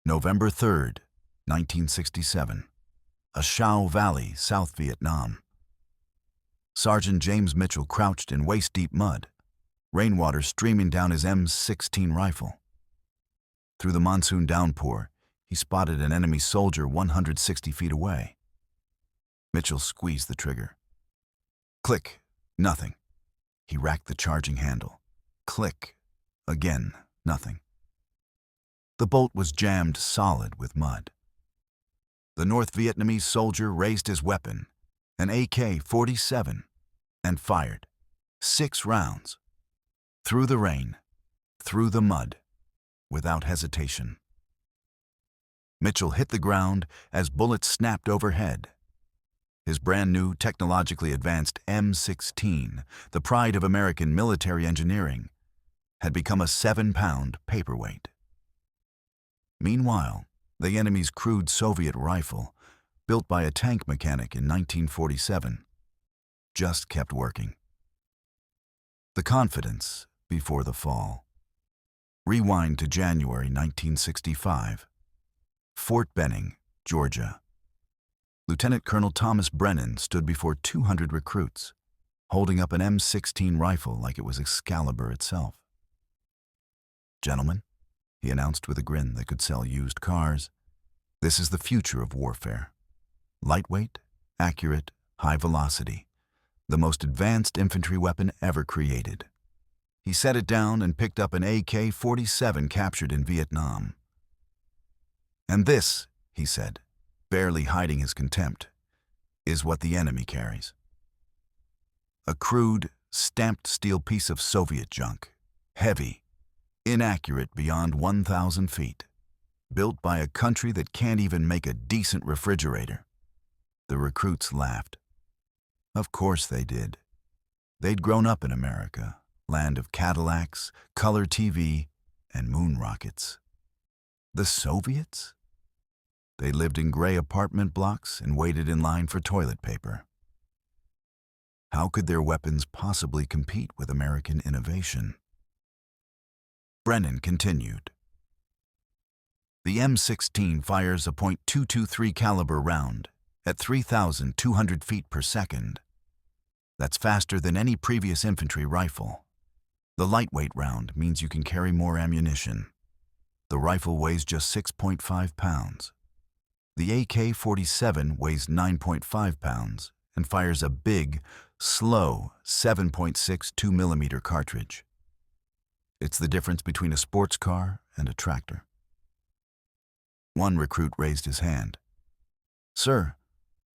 November 3rd, 1967. A Shau Valley, South Vietnam. Sergeant James Mitchell crouched in waist-deep mud, rainwater streaming down his M16 rifle. Through the monsoon downpour, he spotted an enemy soldier 160 feet away. Mitchell squeezed the trigger. Click, nothing. He racked the charging handle. Click, again, nothing. The bolt was jammed solid with mud. The North Vietnamese soldier raised his weapon, an AK-47, and fired 6 rounds. Through the rain, through the mud, without hesitation. Mitchell hit the ground as bullets snapped overhead. His brand-new, technologically advanced M16, the pride of American military engineering, had become a 7-pound paperweight. Meanwhile, the enemy's crude Soviet rifle, built by a tank mechanic in 1947, just kept working. The confidence before the fall. Rewind to January 1965. Fort Benning, Georgia. Lieutenant Colonel Thomas Brennan stood before 200 recruits, holding up an M16 rifle like it was Excalibur itself. "Gentlemen," he announced with a grin that could sell used cars, "this is the future of warfare. Lightweight, accurate, high velocity. The most advanced infantry weapon ever created." He set it down and picked up an AK-47 captured in Vietnam. "And this," he said, barely hiding his contempt, "is what the enemy carries. A crude, stamped steel piece of Soviet junk, heavy, inaccurate beyond 1,000 feet, built by a country that can't even make a decent refrigerator." The recruits laughed. Of course they did. They'd grown up in America, land of Cadillacs, color TV, and moon rockets. The Soviets? They lived in gray apartment blocks and waited in line for toilet paper. How could their weapons possibly compete with American innovation? Brennan continued. The M16 fires a .223 caliber round at 3,200 feet per second. That's faster than any previous infantry rifle. The lightweight round means you can carry more ammunition. The rifle weighs just 6.5 pounds. The AK-47 weighs 9.5 pounds and fires a big, slow 7.62 millimeter cartridge. It's the difference between a sports car and a tractor. One recruit raised his hand. "Sir,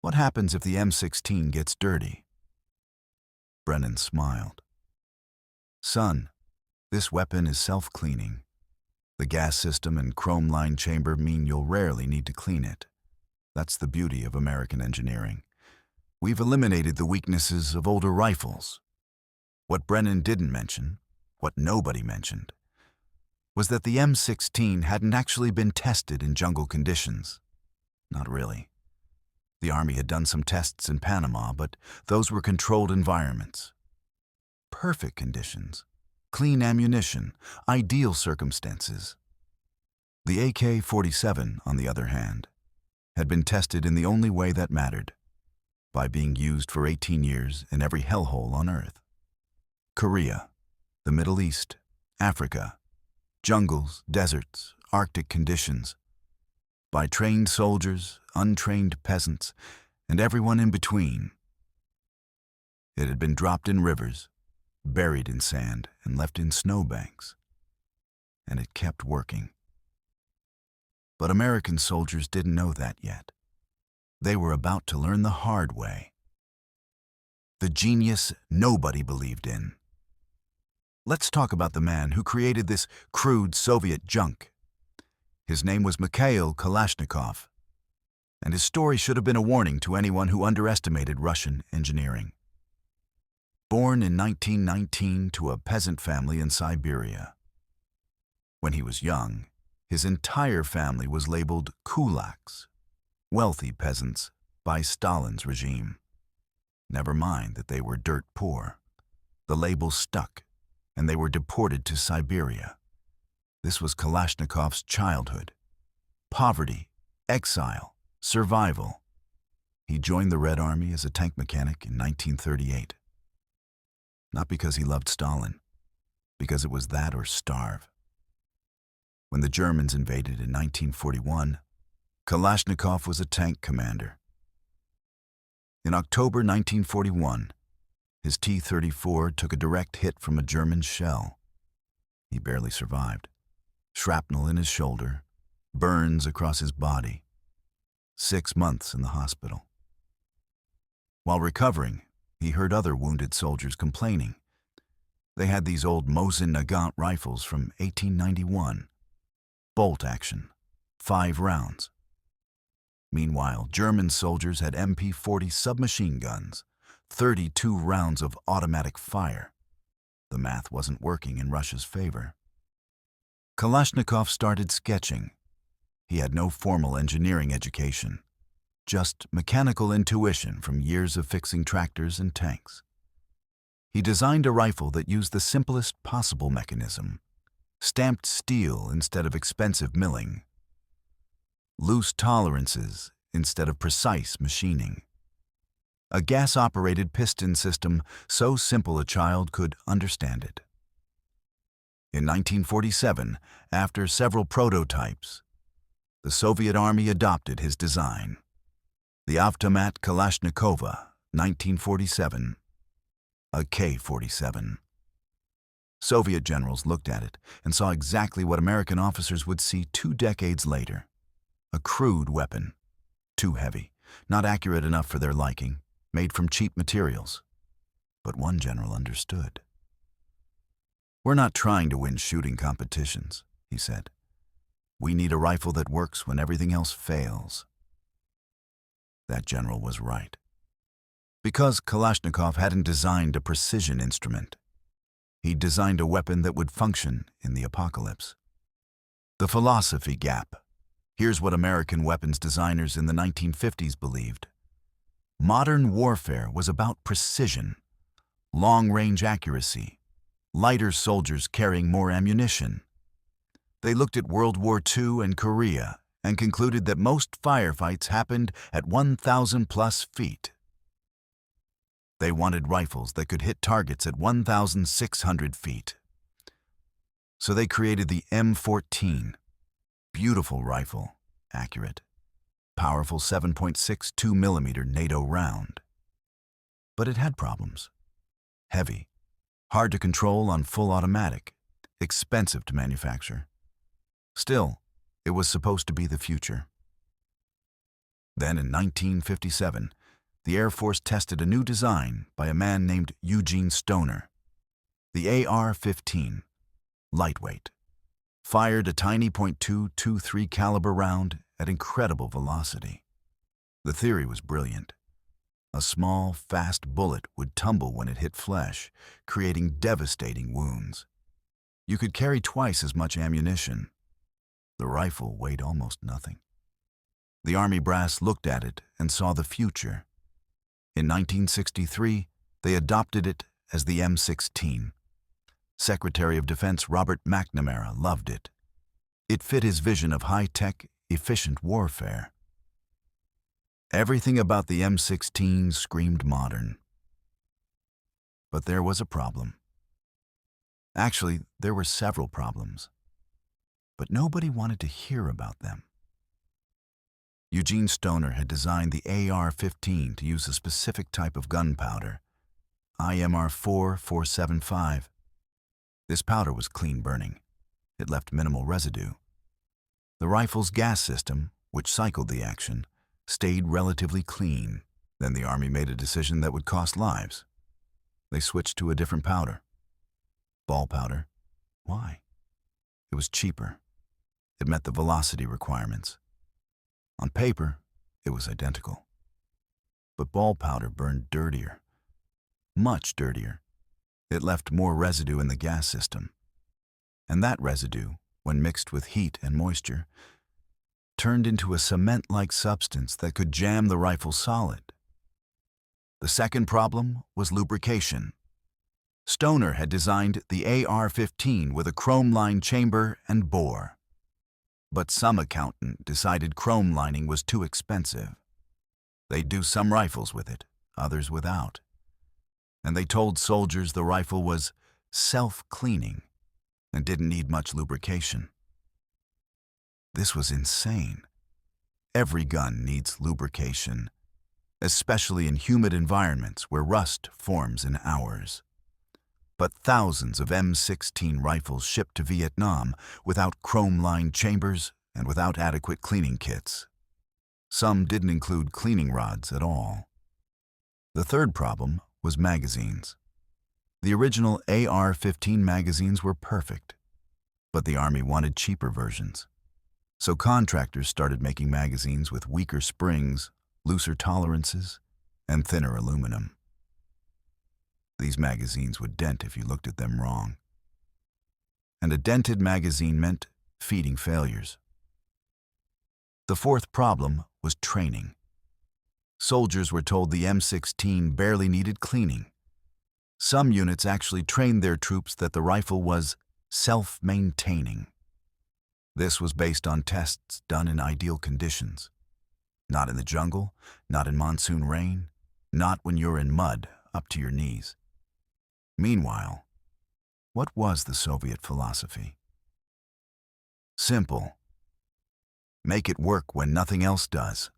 what happens if the M16 gets dirty?" Brennan smiled. "Son, this weapon is self-cleaning. The gas system and chrome-lined chamber mean you'll rarely need to clean it. That's the beauty of American engineering. We've eliminated the weaknesses of older rifles." What Brennan didn't mention, what nobody mentioned, was that the M16 hadn't actually been tested in jungle conditions. Not really. The Army had done some tests in Panama, but those were controlled environments. Perfect conditions, clean ammunition, ideal circumstances. The AK-47, on the other hand, had been tested in the only way that mattered, by being used for 18 years in every hellhole on Earth. Korea, the Middle East, Africa, jungles, deserts, Arctic conditions, by trained soldiers, untrained peasants, and everyone in between. It had been dropped in rivers, buried in sand, and left in snowbanks. And it kept working. But American soldiers didn't know that yet. They were about to learn the hard way. The genius nobody believed in. Let's talk about the man who created this crude Soviet junk. His name was Mikhail Kalashnikov, and his story should have been a warning to anyone who underestimated Russian engineering. Born in 1919 to a peasant family in Siberia. When he was young, his entire family was labeled kulaks, wealthy peasants, by Stalin's regime. Never mind that they were dirt poor. The label stuck, and they were deported to Siberia. This was Kalashnikov's childhood. poverty, exile, survival. He joined the Red Army as a tank mechanic in 1938. Not because he loved Stalin, because it was that or starve. When the Germans invaded in 1941, Kalashnikov was a tank commander. In October 1941, his T-34 took a direct hit from a German shell. He barely survived. Shrapnel in his shoulder, burns across his body. 6 months in the hospital. While recovering, he heard other wounded soldiers complaining. They had these old Mosin Nagant rifles from 1891. Bolt action, 5 rounds. Meanwhile, German soldiers had MP-40 submachine guns, 32 rounds of automatic fire. The math wasn't working in Russia's favor. Kalashnikov started sketching. He had no formal engineering education, just mechanical intuition from years of fixing tractors and tanks. He designed a rifle that used the simplest possible mechanism, stamped steel instead of expensive milling, loose tolerances instead of precise machining, a gas-operated piston system so simple a child could understand it. In 1947, after several prototypes, the Soviet Army adopted his design, the Avtomat Kalashnikova, 1947, a K-47. Soviet generals looked at it and saw exactly what American officers would see 2 decades later. A crude weapon, too heavy, not accurate enough for their liking, made from cheap materials. But one general understood. "We're not trying to win shooting competitions," he said. "We need a rifle that works when everything else fails." That general was right. Because Kalashnikov hadn't designed a precision instrument, he designed a weapon that would function in the apocalypse. The philosophy gap. Here's what American weapons designers in the 1950s believed. Modern warfare was about precision, long-range accuracy, lighter soldiers carrying more ammunition. They looked at World War II and Korea and concluded that most firefights happened at 1,000+ feet. They wanted rifles that could hit targets at 1,600 feet. So they created the M14. Beautiful rifle, accurate, powerful 7.62 millimeter NATO round. But it had problems. Heavy, hard to control on full automatic, expensive to manufacture. Still, it was supposed to be the future. Then in 1957, the Air Force tested a new design by a man named Eugene Stoner. The AR-15, lightweight, fired a tiny .223 caliber round at incredible velocity. The theory was brilliant. A small, fast bullet would tumble when it hit flesh, creating devastating wounds. You could carry twice as much ammunition. The rifle weighed almost nothing. The Army brass looked at it and saw the future. In 1963, they adopted it as the M16. Secretary of Defense Robert McNamara loved it. It fit his vision of high-tech, efficient warfare. Everything about the M16 screamed modern. But there was a problem. Actually, there were several problems. But nobody wanted to hear about them. Eugene Stoner had designed the AR-15 to use a specific type of gunpowder, IMR-4-475. This powder was clean burning. It left minimal residue. The rifle's gas system, which cycled the action, stayed relatively clean. Then the Army made a decision that would cost lives. They switched to a different powder. Ball powder. Why? It was cheaper. It met the velocity requirements. On paper, it was identical. But ball powder burned dirtier. Much dirtier. It left more residue in the gas system. And that residue, when mixed with heat and moisture, turned into a cement-like substance that could jam the rifle solid. The second problem was lubrication. Stoner had designed the AR-15 with a chrome-lined chamber and bore. But some accountant decided chrome lining was too expensive. They'd do some rifles with it, others without. And they told soldiers the rifle was self-cleaning and didn't need much lubrication. This was insane. Every gun needs lubrication, especially in humid environments where rust forms in hours. But thousands of M16 rifles shipped to Vietnam without chrome-lined chambers and without adequate cleaning kits. Some didn't include cleaning rods at all. The third problem was magazines. The original AR-15 magazines were perfect, but the Army wanted cheaper versions. So contractors started making magazines with weaker springs, looser tolerances, and thinner aluminum. These magazines would dent if you looked at them wrong. And a dented magazine meant feeding failures. The fourth problem was training. Soldiers were told the M16 barely needed cleaning. Some units actually trained their troops that the rifle was self-maintaining. This was based on tests done in ideal conditions. Not in the jungle, not in monsoon rain, not when you're in mud up to your knees. Meanwhile, what was the Soviet philosophy? Simple. Make it work when nothing else does.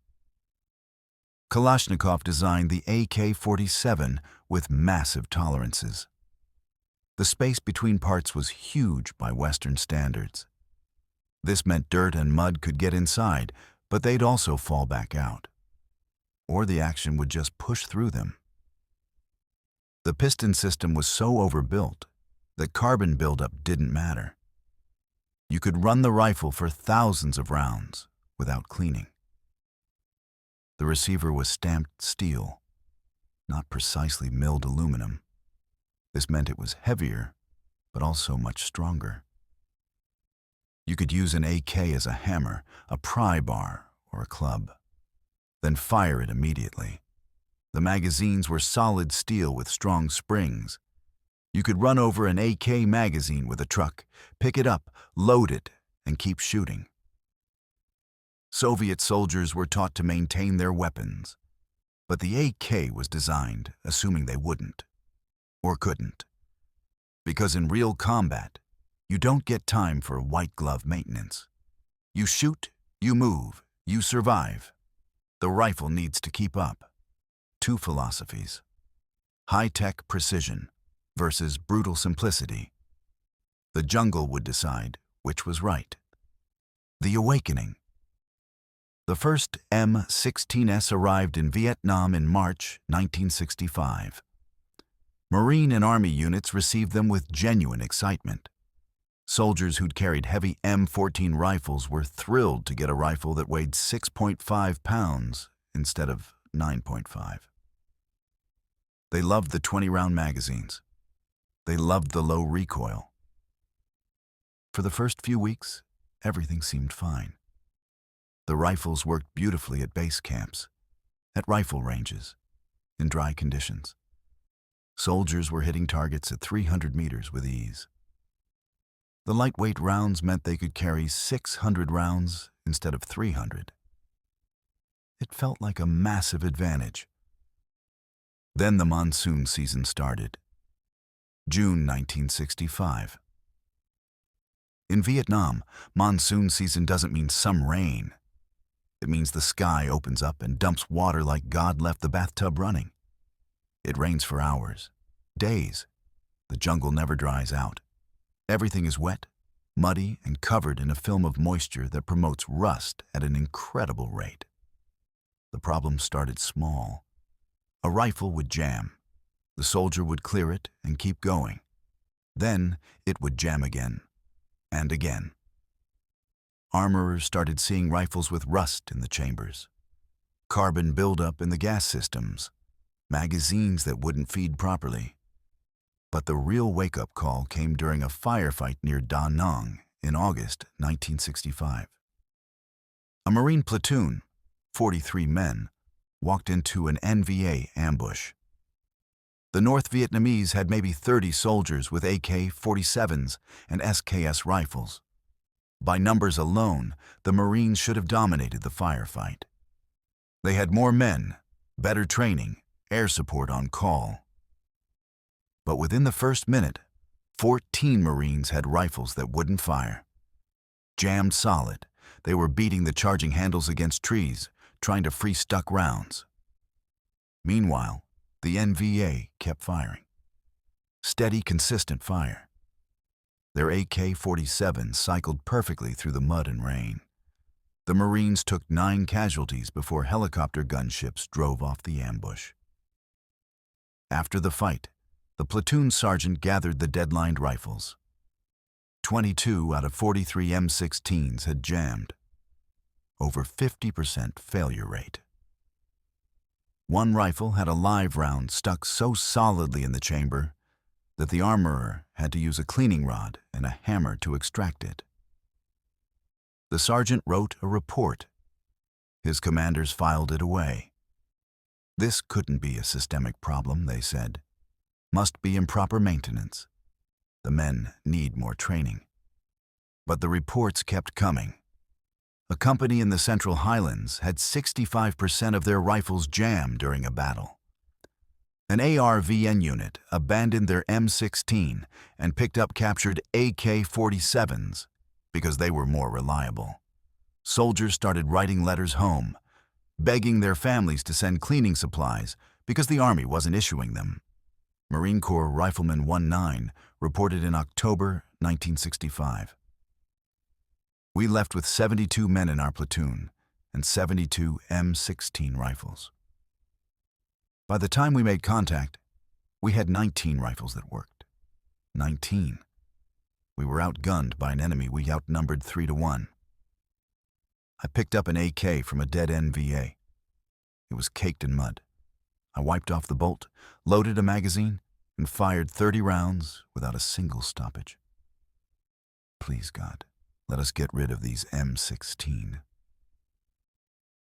Kalashnikov designed the AK-47 with massive tolerances. The space between parts was huge by Western standards. This meant dirt and mud could get inside, but they'd also fall back out. Or the action would just push through them. The piston system was so overbuilt that carbon buildup didn't matter. You could run the rifle for thousands of rounds without cleaning. The receiver was stamped steel, not precisely milled aluminum. This meant it was heavier, but also much stronger. You could use an AK as a hammer, a pry bar, or a club, then fire it immediately. The magazines were solid steel with strong springs. You could run over an AK magazine with a truck, pick it up, load it, and keep shooting. Soviet soldiers were taught to maintain their weapons, but the AK was designed assuming they wouldn't, or couldn't. Because in real combat, you don't get time for white glove maintenance. You shoot, you move, you survive. The rifle needs to keep up. Two philosophies: high-tech precision versus brutal simplicity. The jungle would decide which was right. The awakening. The first M16s arrived in Vietnam in March 1965. Marine and Army units received them with genuine excitement. Soldiers who'd carried heavy M14 rifles were thrilled to get a rifle that weighed 6.5 pounds instead of 9.5. They loved the 20-round magazines. They loved the low recoil. For the first few weeks, everything seemed fine. The rifles worked beautifully at base camps, at rifle ranges, in dry conditions. Soldiers were hitting targets at 300 meters with ease. The lightweight rounds meant they could carry 600 rounds instead of 300. It felt like a massive advantage. Then the monsoon season started. June 1965. In Vietnam, monsoon season doesn't mean some rain. It means the sky opens up and dumps water like God left the bathtub running. It rains for hours, days. The jungle never dries out. Everything is wet, muddy, and covered in a film of moisture that promotes rust at an incredible rate. The problem started small. A rifle would jam. The soldier would clear it and keep going. Then it would jam again, and again. Armorers started seeing rifles with rust in the chambers, carbon buildup in the gas systems, magazines that wouldn't feed properly. But the real wake-up call came during a firefight near Da Nang in August 1965. A Marine platoon, 43 men, walked into an NVA ambush. The North Vietnamese had maybe 30 soldiers with AK-47s and SKS rifles. By numbers alone, the Marines should have dominated the firefight. They had more men, better training, air support on call. But within the first minute, 14 Marines had rifles that wouldn't fire. Jammed solid, they were beating the charging handles against trees, trying to free stuck rounds. Meanwhile, the NVA kept firing. Steady, consistent fire. Their AK-47 cycled perfectly through the mud and rain. The Marines took 9 casualties before helicopter gunships drove off the ambush. After the fight, the platoon sergeant gathered the deadlined rifles. 22 out of 43 M16s had jammed. Over 50% failure rate. One rifle had a live round stuck so solidly in the chamber that the armorer had to use a cleaning rod and a hammer to extract it. The sergeant wrote a report. His commanders filed it away. This couldn't be a systemic problem, they said. Must be improper maintenance. The men need more training. But the reports kept coming. A company in the Central Highlands had 65% of their rifles jammed during a battle. An ARVN unit abandoned their M16 and picked up captured AK-47s because they were more reliable. Soldiers started writing letters home, begging their families to send cleaning supplies because the Army wasn't issuing them. Marine Corps Rifleman 19 reported in October 1965. We left with 72 men in our platoon and 72 M16 rifles. By the time we made contact, we had 19 rifles that worked. 19. We were outgunned by an enemy we outnumbered 3-1. I picked up an AK from a dead NVA. It was caked in mud. I wiped off the bolt, loaded a magazine, and fired 30 rounds without a single stoppage. Please, God, let us get rid of these M16.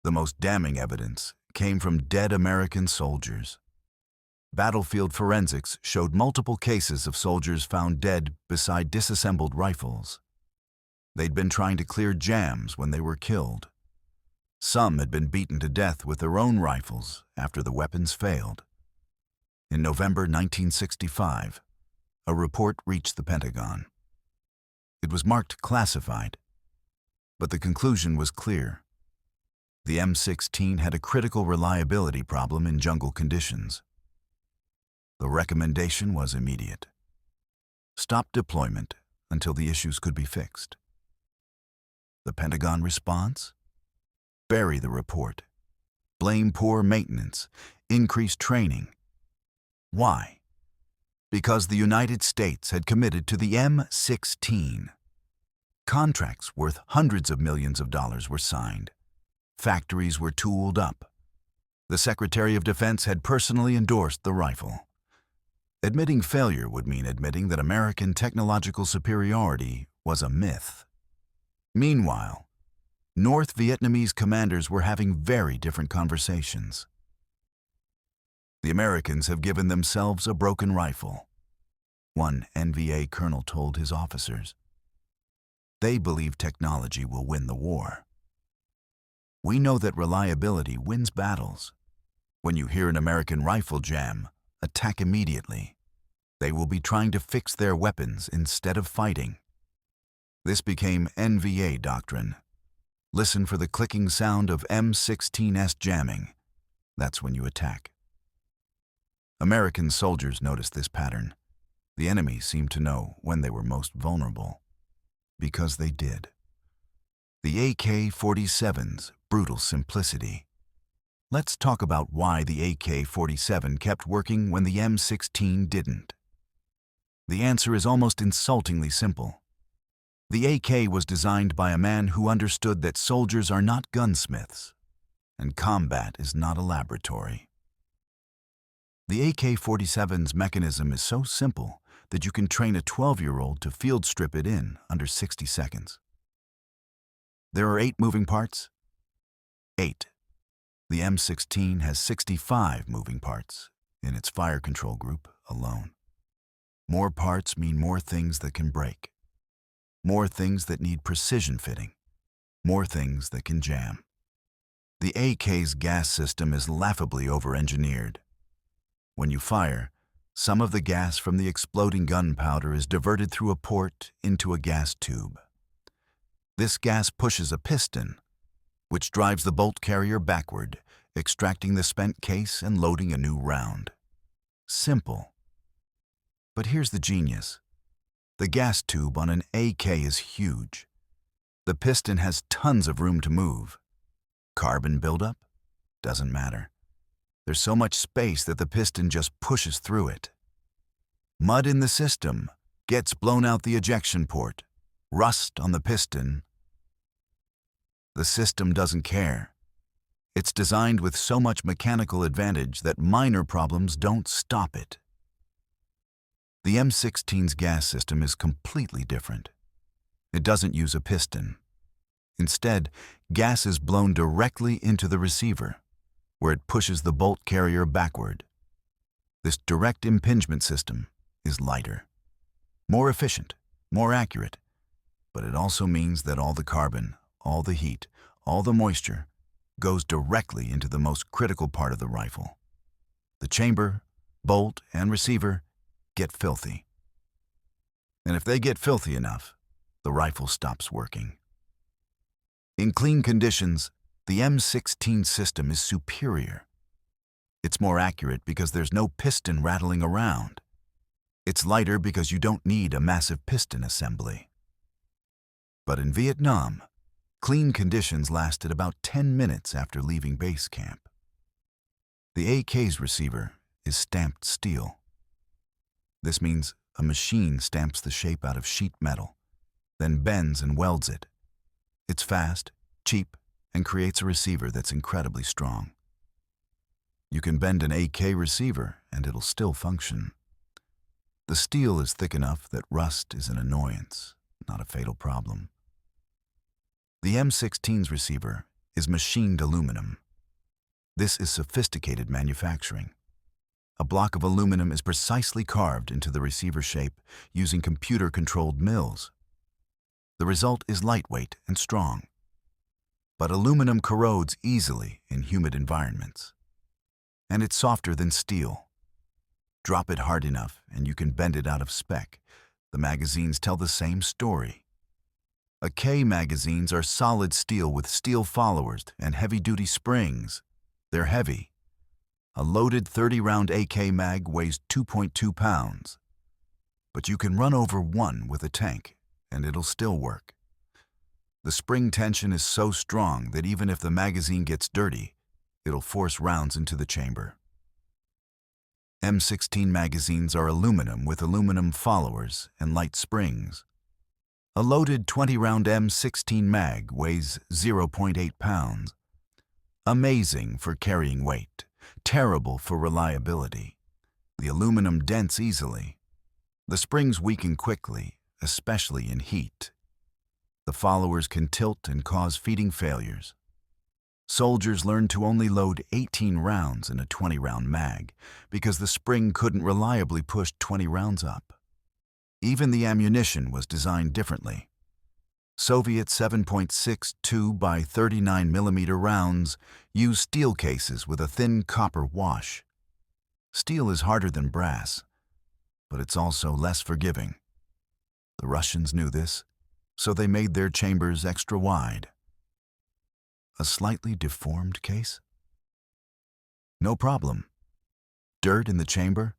The most damning evidence came from dead American soldiers. Battlefield forensics showed multiple cases of soldiers found dead beside disassembled rifles. They'd been trying to clear jams when they were killed. Some had been beaten to death with their own rifles after the weapons failed. In November 1965, a report reached the Pentagon. It was marked classified, but the conclusion was clear. The M16 had a critical reliability problem in jungle conditions. The recommendation was immediate. Stop deployment until the issues could be fixed. The Pentagon response? Bury the report. Blame poor maintenance. Increase training. Why? Because the United States had committed to the M16. Contracts worth hundreds of millions of dollars were signed. Factories were tooled up. The Secretary of Defense had personally endorsed the rifle. Admitting failure would mean admitting that American technological superiority was a myth. Meanwhile, North Vietnamese commanders were having very different conversations. The Americans have given themselves a broken rifle, one NVA colonel told his officers. They believe technology will win the war. We know that reliability wins battles. When you hear an American rifle jam, attack immediately. They will be trying to fix their weapons instead of fighting. This became NVA doctrine. Listen for the clicking sound of M16s jamming. That's when you attack. American soldiers noticed this pattern. The enemy seemed to know when they were most vulnerable. Because they did. The AK-47's brutal simplicity. Let's talk about why the AK-47 kept working when the M16 didn't. The answer is almost insultingly simple. The AK was designed by a man who understood that soldiers are not gunsmiths, and combat is not a laboratory. The AK-47's mechanism is so simple that you can train a 12-year-old to field strip it in under 60 seconds. There are 8 moving parts. 8. The M16 has 65 moving parts in its fire control group alone. More parts mean more things that can break. more things that need precision fitting, more things that can jam. The AK's gas system is laughably over-engineered. When you fire, some of the gas from the exploding gunpowder is diverted through a port into a gas tube. This gas pushes a piston, which drives the bolt carrier backward, extracting the spent case and loading a new round. Simple. But here's the genius. The gas tube on an AK is huge. The piston has tons of room to move. Carbon buildup? Doesn't matter. There's so much space that the piston just pushes through it. Mud in the system gets blown out the ejection port. Rust on the piston. The system doesn't care. It's designed with so much mechanical advantage that minor problems don't stop it. The M16's gas system is completely different. It doesn't use a piston. Instead, gas is blown directly into the receiver, where it pushes the bolt carrier backward. This direct impingement system is lighter, more efficient, more accurate, but it also means that all the carbon, all the heat, all the moisture goes directly into the most critical part of the rifle. The chamber, bolt, and receiver get filthy. And if they get filthy enough, the rifle stops working. In clean conditions, the M16 system is superior. It's more accurate because there's no piston rattling around. It's lighter because you don't need a massive piston assembly. But in Vietnam, clean conditions lasted about 10 minutes after leaving base camp. The AK's receiver is stamped steel. This means a machine stamps the shape out of sheet metal, then bends and welds it. It's fast, cheap, and creates a receiver that's incredibly strong. You can bend an AK receiver and it'll still function. The steel is thick enough that rust is an annoyance, not a fatal problem. The M16's receiver is machined aluminum. This is sophisticated manufacturing. A block of aluminum is precisely carved into the receiver shape using computer-controlled mills. The result is lightweight and strong. But aluminum corrodes easily in humid environments. And it's softer than steel. Drop it hard enough and you can bend it out of spec. The magazines tell the same story. AK magazines are solid steel with steel followers and heavy-duty springs. They're heavy. A loaded 30-round AK mag weighs 2.2 pounds. But you can run over one with a tank, and it'll still work. The spring tension is so strong that even if the magazine gets dirty, it'll force rounds into the chamber. M16 magazines are aluminum with aluminum followers and light springs. A loaded 20-round M16 mag weighs 0.8 pounds. Amazing for carrying weight, terrible for reliability. The aluminum dents easily. The springs weaken quickly, especially in heat. The followers can tilt and cause feeding failures. Soldiers learned to only load 18 rounds in a 20-round mag because the spring couldn't reliably push 20 rounds up. Even the ammunition was designed differently. Soviet 7.62 by 39 mm rounds use steel cases with a thin copper wash. Steel is harder than brass, but it's also less forgiving. The Russians knew this, so they made their chambers extra wide. A slightly deformed case? No problem. Dirt in the chamber?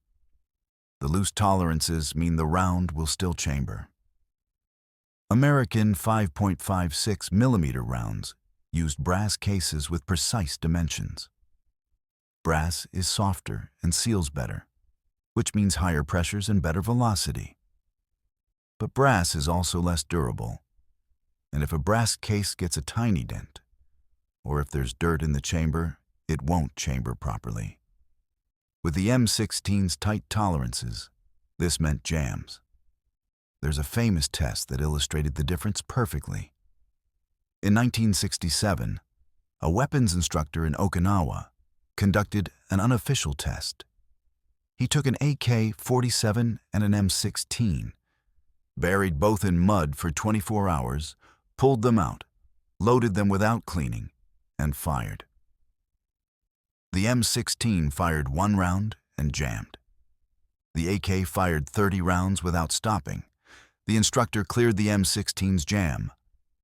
The loose tolerances mean the round will still chamber. American 5.56 mm rounds used brass cases with precise dimensions. Brass is softer and seals better, which means higher pressures and better velocity. But brass is also less durable, and if a brass case gets a tiny dent, or if there's dirt in the chamber, it won't chamber properly. With the M16's tight tolerances, this meant jams. There's a famous test that illustrated the difference perfectly. In 1967, a weapons instructor in Okinawa conducted an unofficial test. He took an AK-47 and an M16. buried both in mud for 24 hours, pulled them out, loaded them without cleaning, and fired. The M16 fired 1 round and jammed. The AK fired 30 rounds without stopping. The instructor cleared the M16's jam,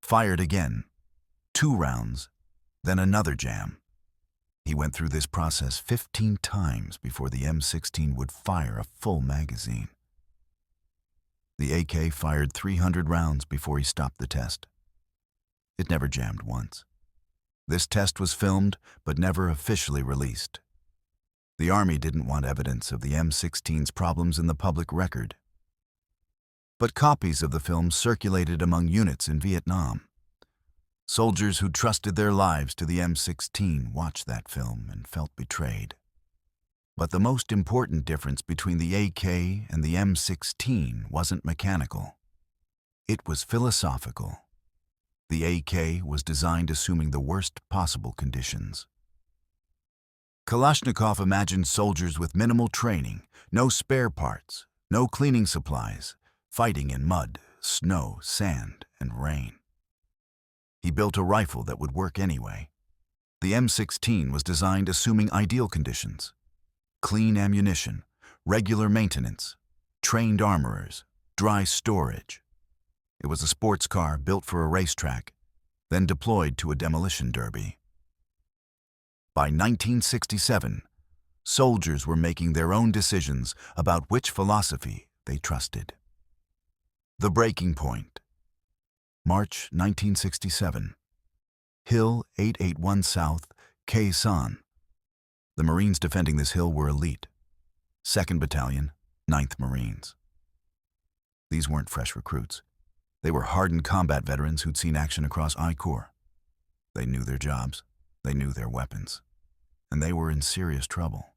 fired again, 2 rounds, then another jam. He went through this process 15 times before the M16 would fire a full magazine. The AK fired 300 rounds before he stopped the test. It never jammed once. This test was filmed but never officially released. The Army didn't want evidence of the M16's problems in the public record. But copies of the film circulated among units in Vietnam. Soldiers who trusted their lives to the M16 watched that film and felt betrayed. But the most important difference between the AK and the M16 wasn't mechanical. It was philosophical. The AK was designed assuming the worst possible conditions. Kalashnikov imagined soldiers with minimal training, no spare parts, no cleaning supplies, fighting in mud, snow, sand, and rain. He built a rifle that would work anyway. The M16 was designed assuming ideal conditions: clean ammunition, regular maintenance, trained armorers, dry storage. It was a sports car built for a racetrack, then deployed to a demolition derby. By 1967, soldiers were making their own decisions about which philosophy they trusted. The breaking point. March 1967. Hill 881 South, Khe Sanh. The Marines defending this hill were elite. 2nd Battalion, 9th Marines. These weren't fresh recruits. They were hardened combat veterans who'd seen action across I Corps. They knew their jobs, they knew their weapons, and they were in serious trouble.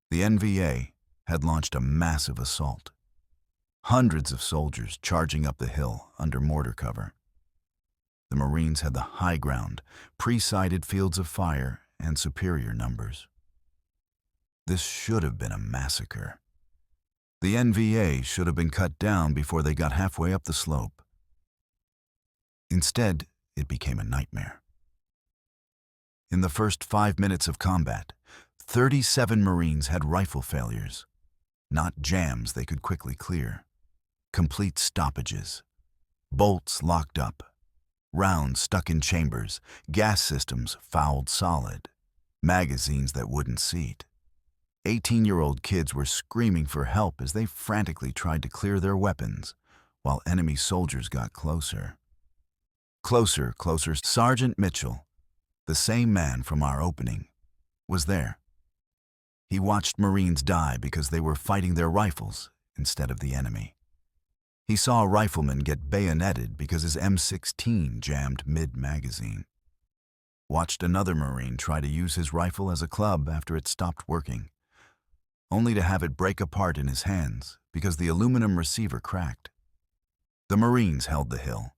The NVA had launched a massive assault. Hundreds of soldiers charging up the hill under mortar cover. The Marines had the high ground, pre-sighted fields of fire, and superior numbers. This should have been a massacre. The NVA should have been cut down before they got halfway up the slope. Instead, it became a nightmare. In the first 5 minutes of combat, 37 Marines had rifle failures, not jams they could quickly clear, complete stoppages, bolts locked up, rounds stuck in chambers, gas systems fouled solid, magazines that wouldn't seat. 18-year-old kids were screaming for help as they frantically tried to clear their weapons, while enemy soldiers got closer. Closer. Sergeant Mitchell, the same man from our opening, was there. He watched Marines die because they were fighting their rifles instead of the enemy. He saw a rifleman get bayoneted because his M16 jammed mid-magazine. Watched another Marine try to use his rifle as a club after it stopped working, only to have it break apart in his hands because the aluminum receiver cracked. The Marines held the hill,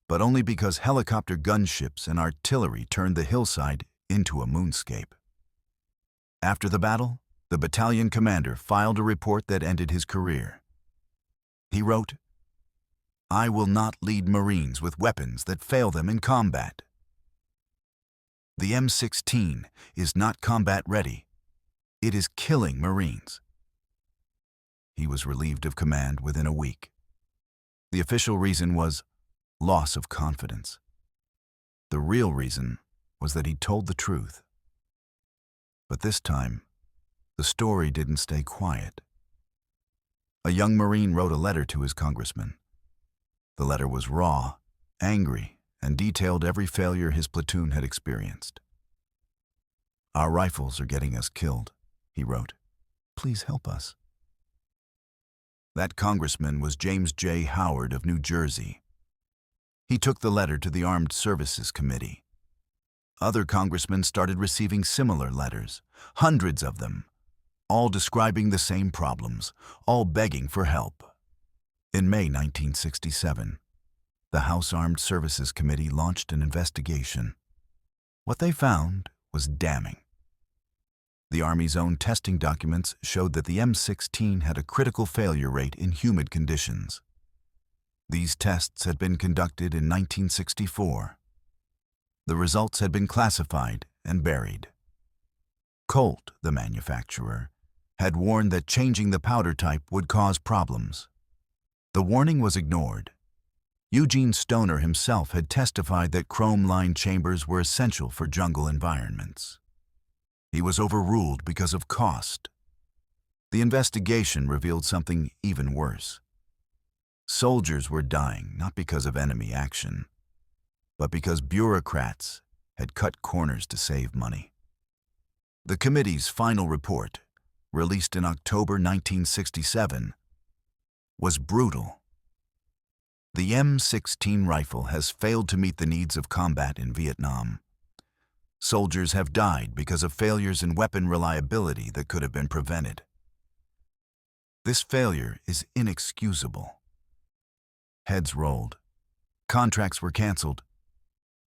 but only because helicopter gunships and artillery turned the hillside into a moonscape. After the battle, the battalion commander filed a report that ended his career. He wrote, "I will not lead Marines with weapons that fail them in combat. The M16 is not combat ready. It is killing Marines." He was relieved of command within a week. The official reason was loss of confidence. The real reason was that he told the truth. But this time, the story didn't stay quiet. A young Marine wrote a letter to his congressman. The letter was raw, angry, and detailed every failure his platoon had experienced. "Our rifles are getting us killed," he wrote. "Please help us." That congressman was James J. Howard of New Jersey. He took the letter to the Armed Services Committee. Other congressmen started receiving similar letters, hundreds of them, all describing the same problems, all begging for help. In May 1967, the House Armed Services Committee launched an investigation. What they found was damning. The Army's own testing documents showed that the M16 had a critical failure rate in humid conditions. These tests had been conducted in 1964. The results had been classified and buried. Colt, the manufacturer, had warned that changing the powder type would cause problems. The warning was ignored. Eugene Stoner himself had testified that chrome-lined chambers were essential for jungle environments. He was overruled because of cost. The investigation revealed something even worse. Soldiers were dying not because of enemy action, but because bureaucrats had cut corners to save money. The committee's final report, released in October 1967, was brutal. The M16 rifle has failed to meet the needs of combat in Vietnam. Soldiers have died because of failures in weapon reliability that could have been prevented. This failure is inexcusable. Heads rolled. Contracts were canceled.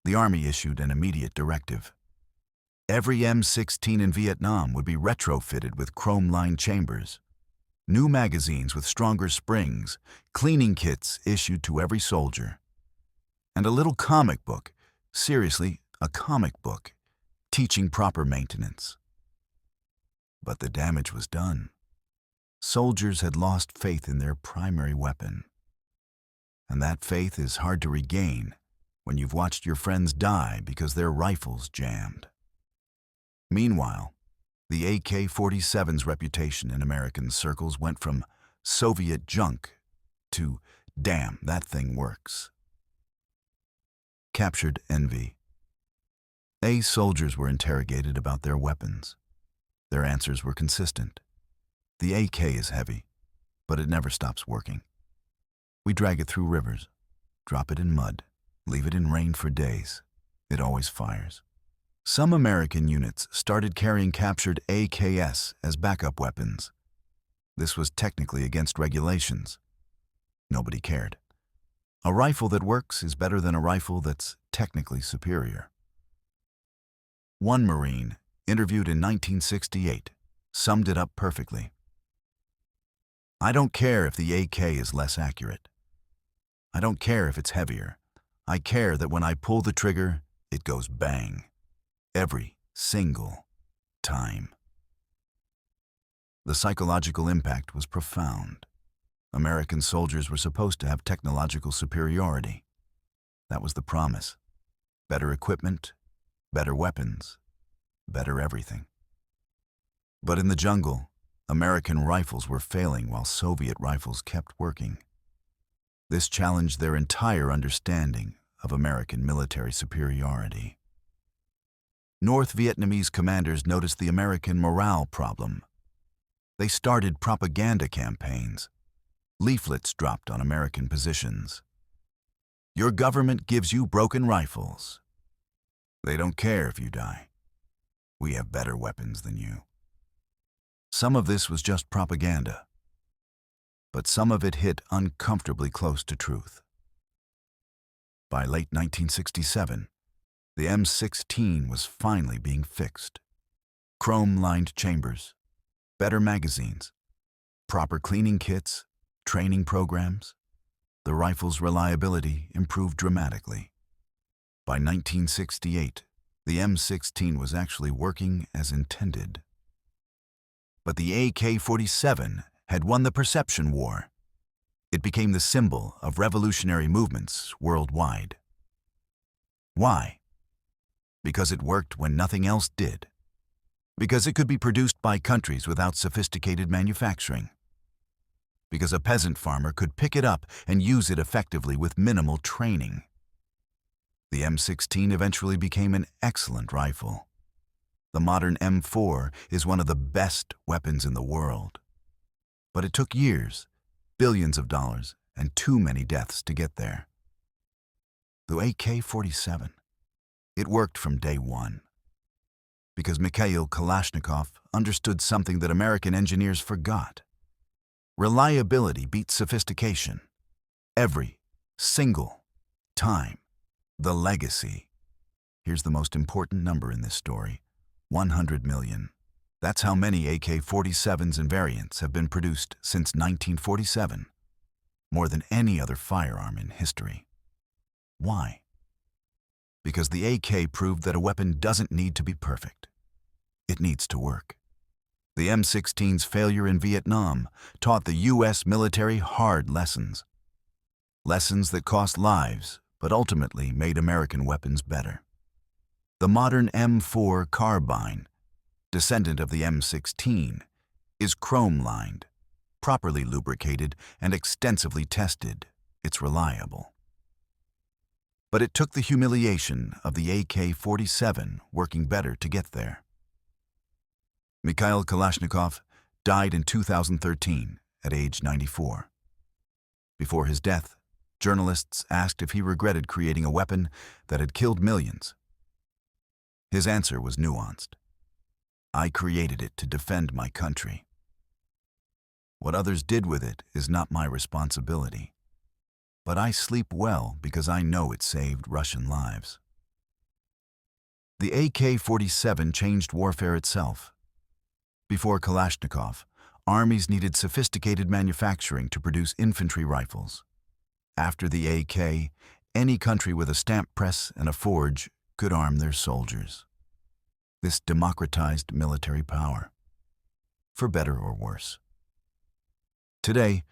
The Army issued an immediate directive. Every M16 in Vietnam would be retrofitted with chrome-lined chambers, new magazines with stronger springs, cleaning kits issued to every soldier, and a little comic book, seriously, a comic book, teaching proper maintenance. But the damage was done. Soldiers had lost faith in their primary weapon. And that faith is hard to regain when you've watched your friends die because their rifles jammed. Meanwhile, the AK-47's reputation in American circles went from Soviet junk to, damn, that thing works. Captured envy. Soldiers were interrogated about their weapons. Their answers were consistent. The AK is heavy, but it never stops working. We drag it through rivers, drop it in mud, leave it in rain for days. It always fires. Some American units started carrying captured AKs as backup weapons. This was technically against regulations. Nobody cared. A rifle that works is better than a rifle that's technically superior. One Marine, interviewed in 1968, summed it up perfectly. I don't care if the AK is less accurate. I don't care if it's heavier. I care that when I pull the trigger, it goes bang. Every single time. The psychological impact was profound. American soldiers were supposed to have technological superiority. That was the promise. Better equipment, better weapons, better everything. But in the jungle, American rifles were failing while Soviet rifles kept working. This challenged their entire understanding of American military superiority. North Vietnamese commanders noticed the American morale problem. They started propaganda campaigns. Leaflets dropped on American positions. Your government gives you broken rifles. They don't care if you die. We have better weapons than you. Some of this was just propaganda, but some of it hit uncomfortably close to truth. By late 1967, the M16 was finally being fixed. Chrome-lined chambers, better magazines, proper cleaning kits, training programs. The rifle's reliability improved dramatically. By 1968, the M16 was actually working as intended. But the AK-47 had won the perception war. It became the symbol of revolutionary movements worldwide. Why? Because it worked when nothing else did. Because it could be produced by countries without sophisticated manufacturing. Because a peasant farmer could pick it up and use it effectively with minimal training. The M16 eventually became an excellent rifle. The modern M4 is one of the best weapons in the world. But it took years, billions of dollars, and too many deaths to get there. The AK-47, it worked from day one. Because Mikhail Kalashnikov understood something that American engineers forgot. Reliability beats sophistication. Every single time. The legacy. Here's the most important number in this story. 100 million. That's how many AK-47s and variants have been produced since 1947, more than any other firearm in history. Why? Because the AK proved that a weapon doesn't need to be perfect. It needs to work. The M16's failure in Vietnam taught the U.S. military hard lessons. Lessons that cost lives, but ultimately made American weapons better. The modern M4 carbine, descendant of the M16, is chrome-lined, properly lubricated, and extensively tested. It's reliable. But it took the humiliation of the AK-47 working better to get there. Mikhail Kalashnikov died in 2013 at age 94. Before his death, journalists asked if he regretted creating a weapon that had killed millions. His answer was nuanced. I created it to defend my country. What others did with it is not my responsibility. But I sleep well because I know it saved Russian lives. The AK-47 changed warfare itself. Before Kalashnikov, armies needed sophisticated manufacturing to produce infantry rifles. After the AK, any country with a stamp press and a forge could arm their soldiers. This democratized military power, for better or worse. Today,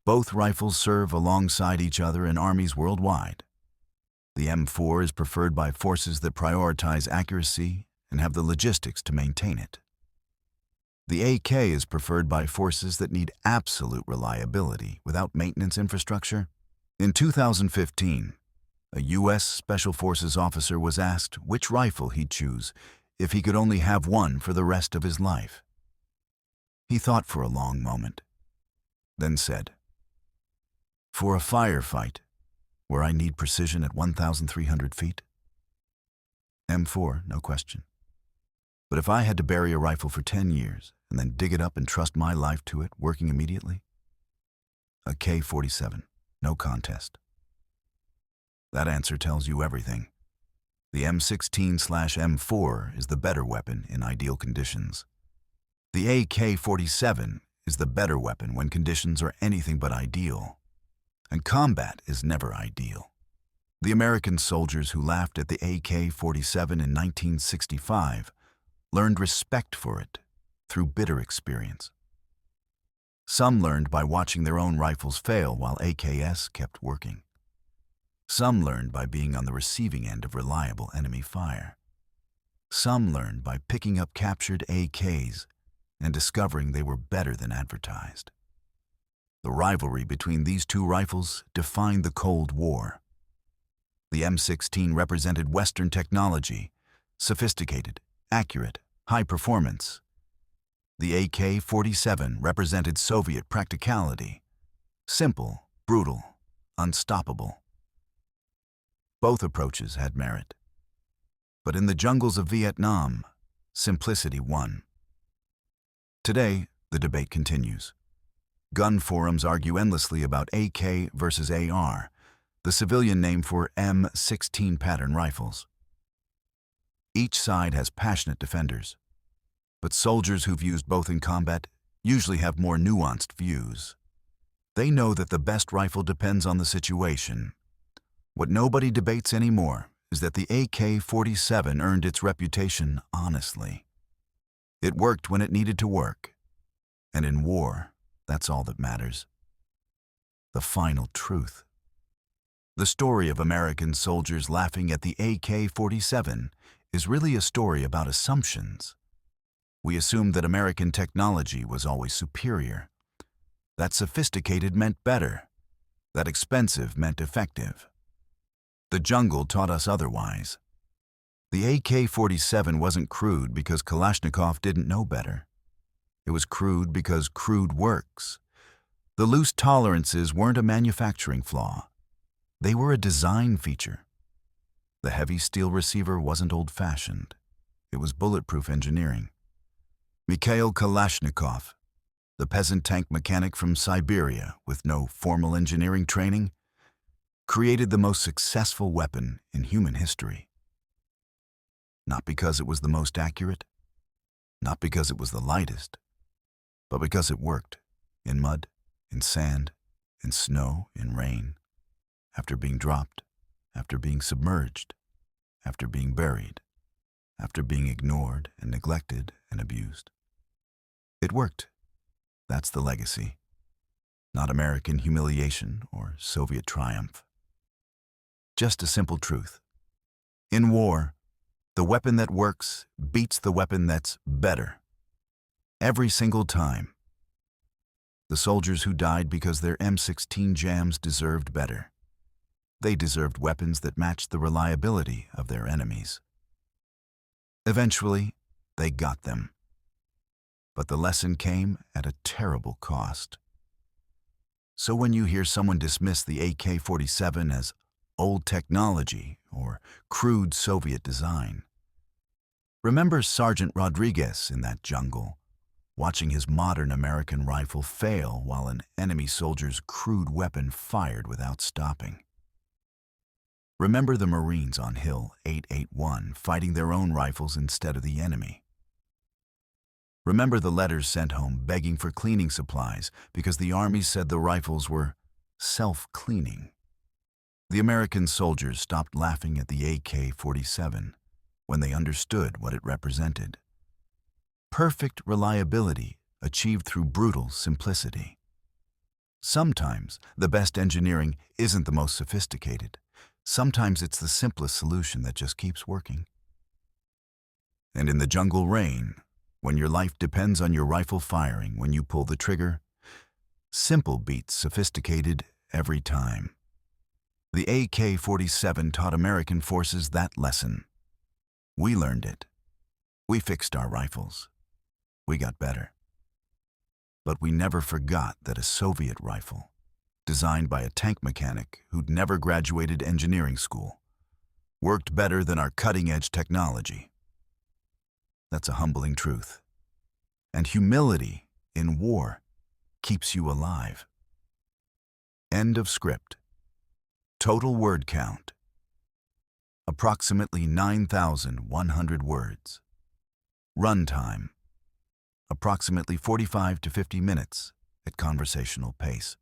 both rifles serve alongside each other in armies worldwide. The M4 is preferred by forces that prioritize accuracy and have the logistics to maintain it. The AK is preferred by forces that need absolute reliability without maintenance infrastructure. In 2015, a U.S. Special Forces officer was asked which rifle he'd choose if he could only have one for the rest of his life. He thought for a long moment, then said, "For a firefight, where I need precision at 1,300 feet, M4, no question. But if I had to bury a rifle for 10 years and then dig it up and trust my life to it, working immediately, a K-47, no contest." That answer tells you everything. The M16/M4 is the better weapon in ideal conditions. The AK-47 is the better weapon when conditions are anything but ideal. And combat is never ideal. The American soldiers who laughed at the AK-47 in 1965 learned respect for it through bitter experience. Some learned by watching their own rifles fail while AKs kept working. Some learned by being on the receiving end of reliable enemy fire. Some learned by picking up captured AKs and discovering they were better than advertised. The rivalry between these two rifles defined the Cold War. The M16 represented Western technology, sophisticated, accurate, high performance. The AK-47 represented Soviet practicality, simple, brutal, unstoppable. Both approaches had merit. But in the jungles of Vietnam, simplicity won. Today, the debate continues. Gun forums argue endlessly about AK versus AR, the civilian name for M16 pattern rifles. Each side has passionate defenders, but soldiers who've used both in combat usually have more nuanced views. They know that the best rifle depends on the situation. What nobody debates anymore is that the AK-47 earned its reputation honestly. It worked when it needed to work, and in war, that's all that matters. The final truth. The story of American soldiers laughing at the AK-47 is really a story about assumptions. We assumed that American technology was always superior, that sophisticated meant better, that expensive meant effective. The jungle taught us otherwise. The AK-47 wasn't crude because Kalashnikov didn't know better. It was crude because crude works. The loose tolerances weren't a manufacturing flaw. They were a design feature. The heavy steel receiver wasn't old-fashioned. It was bulletproof engineering. Mikhail Kalashnikov, the peasant tank mechanic from Siberia with no formal engineering training, created the most successful weapon in human history. Not because it was the most accurate, Not because it was the lightest, but because it worked. In mud, in sand, in snow, in rain. After being dropped, after being submerged, after being buried, after being ignored and neglected and abused. It worked. That's the legacy. Not American humiliation or Soviet triumph. Just a simple truth. In war, the weapon that works beats the weapon that's better. Every single time. The soldiers who died because their M16 jams deserved better. They deserved weapons that matched the reliability of their enemies. Eventually, they got them. But the lesson came at a terrible cost. So when you hear someone dismiss the AK-47 as old technology or crude Soviet design, remember Sergeant Rodriguez in that jungle, watching his modern American rifle fail while an enemy soldier's crude weapon fired without stopping. Remember the Marines on Hill 881 fighting their own rifles instead of the enemy. Remember the letters sent home begging for cleaning supplies because the Army said the rifles were self-cleaning. The American soldiers stopped laughing at the AK-47 when they understood what it represented. Perfect reliability achieved through brutal simplicity. Sometimes the best engineering isn't the most sophisticated. Sometimes it's the simplest solution that just keeps working. And in the jungle rain, when your life depends on your rifle firing when you pull the trigger, simple beats sophisticated every time. The AK-47 taught American forces that lesson. We learned it. We fixed our rifles. We got better. But we never forgot that a Soviet rifle, designed by a tank mechanic who'd never graduated engineering school, worked better than our cutting-edge technology. That's a humbling truth. And humility in war keeps you alive. End of script. Total word count. Approximately 9,100 words. Runtime. Approximately 45 to 50 minutes at conversational pace.